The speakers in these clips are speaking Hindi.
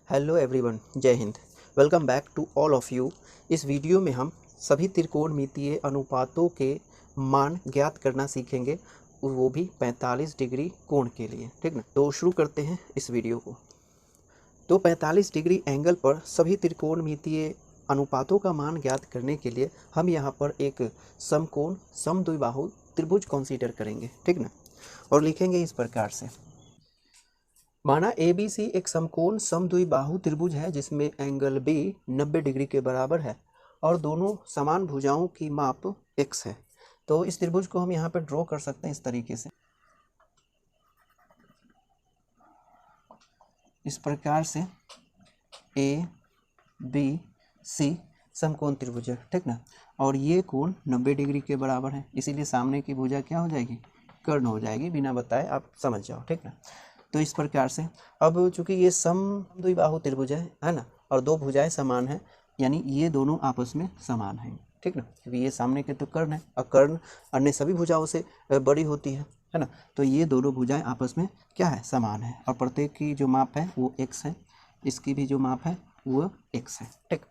हेलो एवरीवन, जय हिंद। Welcome back to all of you. इस वीडियो में हम सभी त्रिकोणमितीय अनुपातों के मान ज्ञात करना सीखेंगे, वो भी 45 डिग्री कोण के लिए। ठीक ना, तो शुरू करते हैं इस वीडियो को। तो 45 डिग्री एंगल पर सभी त्रिकोणमितीय अनुपातों का मान ज्ञात करने के लिए हम यहाँ पर एक समकोण समद्विबाहु त्रिभुज कंसीडर करेंगे। ठीक ना, और लिखेंगे इस प्रकार से। माना ABC एक समकोण समद्विबाहु त्रिभुज है जिसमें एंगल B 90 डिग्री के बराबर है और दोनों समान भुजाओं की माप x है। तो इस त्रिभुज को हम यहाँ पर ड्रॉ कर सकते हैं इस तरीके से। इस प्रकार से ABC समकोण त्रिभुज है। ठीक ना, और ये कोण 90 डिग्री के बराबर है, इसीलिए सामने की भुजा क्या हो जाएगी, कर्ण हो जाएगी। बिना बताए आप समझ जाओ। ठीक ना, तो इस प्रकार से अब चूंकि ये समद्विबाहु त्रिभुज है ना, और दो भुजाएं समान हैं, यानी ये दोनों आपस में समान हैं। ठीक ना, क्योंकि ये सामने के तो कर्ण है और कर्ण अन्य सभी भुजाओं से बड़ी होती है ना। तो ये दोनों भुजाएं आपस में क्या है, समान है, और प्रत्येक की जो माप है वो x है, इसकी भी जो माप है वो x है। ठीक,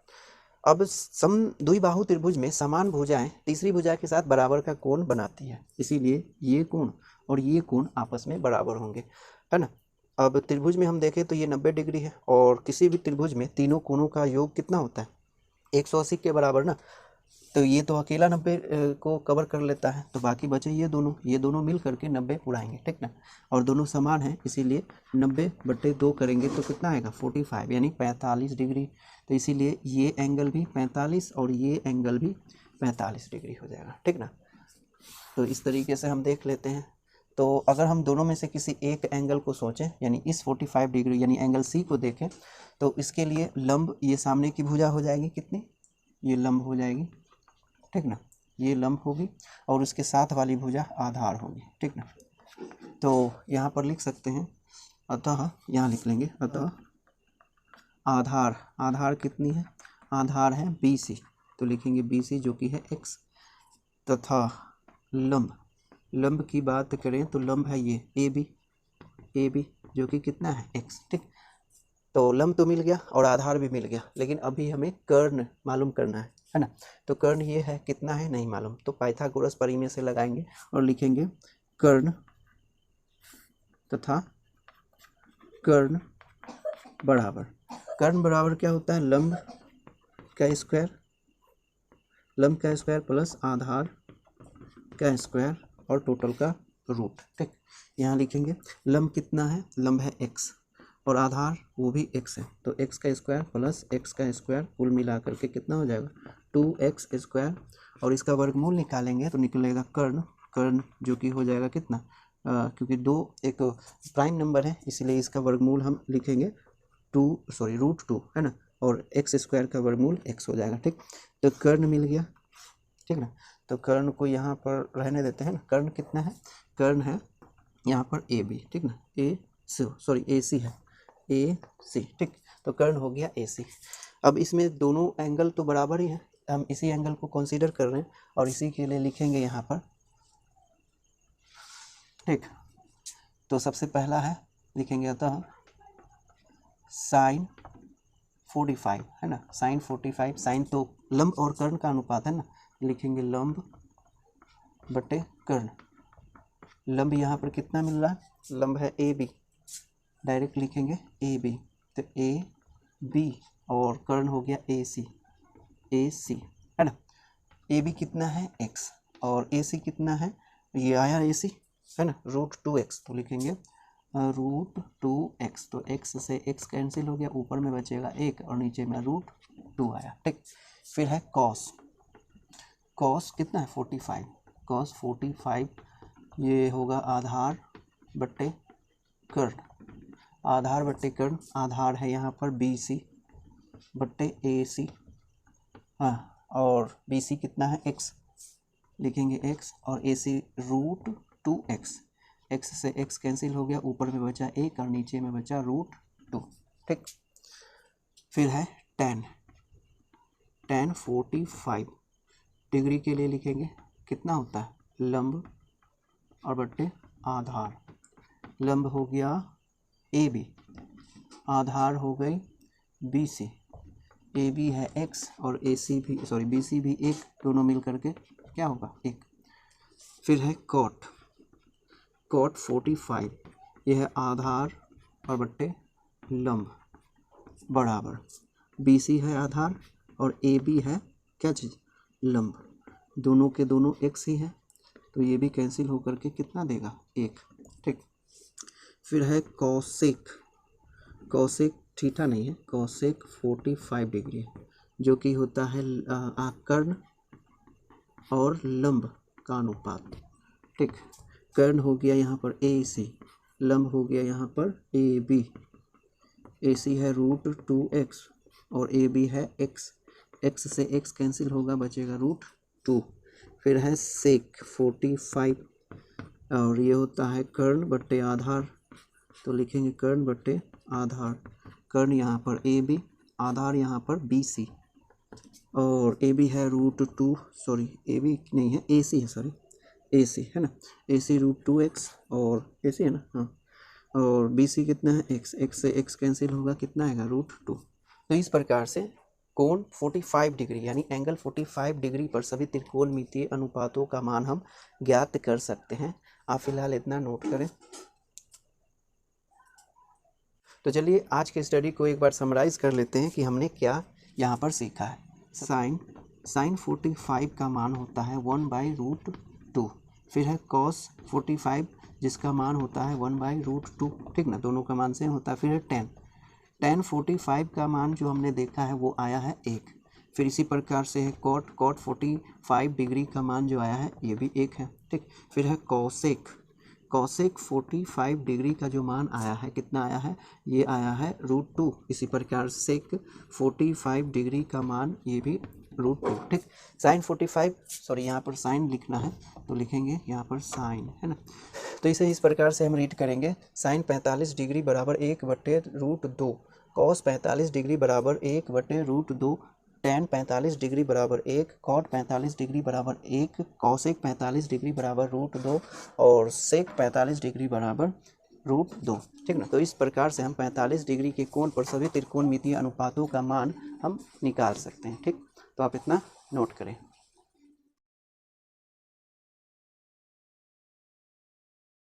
अब समद्विबाहु त्रिभुज में समान भुजाएं तीसरी भुजा के साथ बराबर का कोण बनाती है, इसीलिए ये कोण और ये कोण आपस में बराबर होंगे, है ना। अब त्रिभुज में हम देखें तो ये 90 डिग्री है, और किसी भी त्रिभुज में तीनों कोणों का योग कितना होता है, 180 के बराबर ना। तो ये तो अकेला 90 को कवर कर लेता है, तो बाकी बचे ये दोनों मिल करके 90 उड़ाएंगे। ठीक ना, और दोनों समान हैं, इसीलिए 90/2 करेंगे तो कितना आएगा, 45, यानी 45 डिग्री। तो इसीलिए ये एंगल भी 45 और ये एंगल भी 45 डिग्री हो जाएगा। ठीक ना, तो इस तरीके से हम देख लेते हैं। तो अगर हम दोनों में से किसी एक एंगल को सोचें, यानी इस 45 डिग्री यानी एंगल सी को देखें, तो इसके लिए लंब ये सामने की भुजा हो जाएगी कितनी, ये लंब हो जाएगी। ठीक ना, ये लंब होगी और उसके साथ वाली भुजा आधार होगी। ठीक ना, तो यहाँ पर लिख सकते हैं, अतः यहाँ लिख लेंगे, अतः आधार कितनी है, आधार है BC, तो लिखेंगे BC जो कि है x, तथा लंब की बात करें तो लंब है ये AB जो कि कितना है x। ठीक, तो लंब तो मिल गया और आधार भी मिल गया, लेकिन अभी हमें कर्ण मालूम करना है ना। तो कर्ण ये है, कितना है नहीं मालूम, तो पाइथागोरस परिमेय से लगाएंगे और लिखेंगे कर्ण तथा कर्ण बराबर क्या होता है, लंब का स्क्वायर प्लस आधार का स्क्वायर और टोटल का रूट। ठीक, यहाँ लिखेंगे लंब कितना है, लंब है x और आधार वो भी x है, तो x का स्क्वायर प्लस x का स्क्वायर कुल मिला करके कितना हो जाएगा, 2x स्क्वायर, और इसका वर्गमूल निकालेंगे तो निकलेगा कर्ण जो कि हो जाएगा कितना, क्योंकि एक प्राइम नंबर है इसलिए इसका वर्गमूल हम लिखेंगे √2 है ना, और x स्क्वायर का वर्गमूल x हो जाएगा। ठीक, तो कर्ण मिल गया। ठीक ना, तो कर्ण को यहाँ पर रहने देते हैं ना, कर्ण कितना है, कर्ण है यहाँ पर AB। ठीक ना, AC है, AC। ठीक, तो कर्ण हो गया AC। अब इसमें दोनों एंगल तो बराबर ही है, हम इसी एंगल को कंसीडर कर रहे हैं और इसी के लिए लिखेंगे यहाँ पर। ठीक, तो सबसे पहला है लिखेंगे अतः sin 45 है ना, sin 45, साइन तो लंब और कर्ण का अनुपात है ना, लिखेंगे लंब बटे कर्ण। लंब यहाँ पर कितना मिल रहा है, लंब है AB, डायरेक्ट लिखेंगे AB, तो AB और कर्ण हो गया AC है ना। AB कितना है x और AC कितना है, ये आया AC है ना, √2x, तो लिखेंगे √2x, तो x से x कैंसिल हो गया, ऊपर में बचेगा 1 और नीचे में √2 आया। ठीक, फिर है cos कितना है 45, cos 45 ये होगा आधार बट्टे कर्ण, आधार है यहाँ पर BC बट्टे AC, हाँ, और BC कितना है x, लिखेंगे x और AC √2x, x से x कैंसिल हो गया, ऊपर में बचा 1 और नीचे में बचा √2। ठीक, फिर है tan 45 डिग्री के लिए लिखेंगे कितना होता है, लंब और बट्टे आधार, लंब हो गया AB, आधार हो गई बी सी, ए बी है एक्स और ए सी भी सॉरी बी सी भी एक, दोनों मिल करके क्या होगा एक। फिर है कॉट, कॉट 45, यह है आधार और बट्टे लंब बराबर, बी सी है आधार और ए बी है क्या चीज़ लंब, दोनों के दोनों एक्स ही है तो ये भी कैंसिल होकर के कितना देगा एक, ठीक। फिर है कॉसेक, कॉसेक थीटा नहीं है, कॉसेक 45 डिग्री है जो कि होता है कर्ण और लंब का अनुपात, ठीक। कर्ण हो गया यहाँ पर ए सी, लंब हो गया यहाँ पर ए बी, ए सी है √2x और ए बी है x, x से x कैंसिल होगा बचेगा √2। फिर है सेक 45 और ये होता है कर्ण बट्टे आधार, तो लिखेंगे कर्ण बट्टे आधार, कर्ण यहाँ पर ए बी, आधार यहाँ पर बी सी और ए बी है √2 सॉरी ए बी नहीं है ए सी है सॉरी ए सी है ना, ए सी √2x और ए सी है ना हाँ, और बी सी कितना है x, x से x कैंसिल होगा कितना आएगा √2। तो इस प्रकार से कोण 45 डिग्री यानी एंगल 45 डिग्री पर सभी त्रिकोणमितीय अनुपातों का मान हम ज्ञात कर सकते हैं। आप फिलहाल इतना नोट करें। तो चलिए आज के स्टडी को एक बार समराइज कर लेते हैं कि हमने क्या यहाँ पर सीखा है। साइन 45 का मान होता है 1/√2, फिर है कॉस 45 जिसका मान होता है 1/√2, ठीक ना, दोनों का मान सेम होता है। फिर है tan 45 का मान जो हमने देखा है वो आया है 1। फिर इसी प्रकार से है कॉट 45 डिग्री का मान जो आया है ये भी 1 है, ठीक। फिर है कॉसेक 45 डिग्री का जो मान आया है कितना आया है, ये आया है √2। इसी प्रकार सेक 45 डिग्री का मान ये भी √2, ठीक। साइन 45 सॉरी यहाँ पर साइन लिखना है तो लिखेंगे यहाँ पर साइन, है ना। तो इसे इस प्रकार से हम रीड करेंगे, साइन 45 डिग्री बराबर 1/√2, कॉस 45 डिग्री बराबर 1/√2, tan 45 डिग्री बराबर 1, कॉट 45 डिग्री बराबर 1, कॉसेक 45 डिग्री बराबर √2 और सेक 45 डिग्री बराबर √2, ठीक ना। तो इस प्रकार से हम 45 डिग्री के कोण पर सभी त्रिकोणमितीय अनुपातों का मान हम निकाल सकते हैं, ठीक। तो आप इतना नोट करें।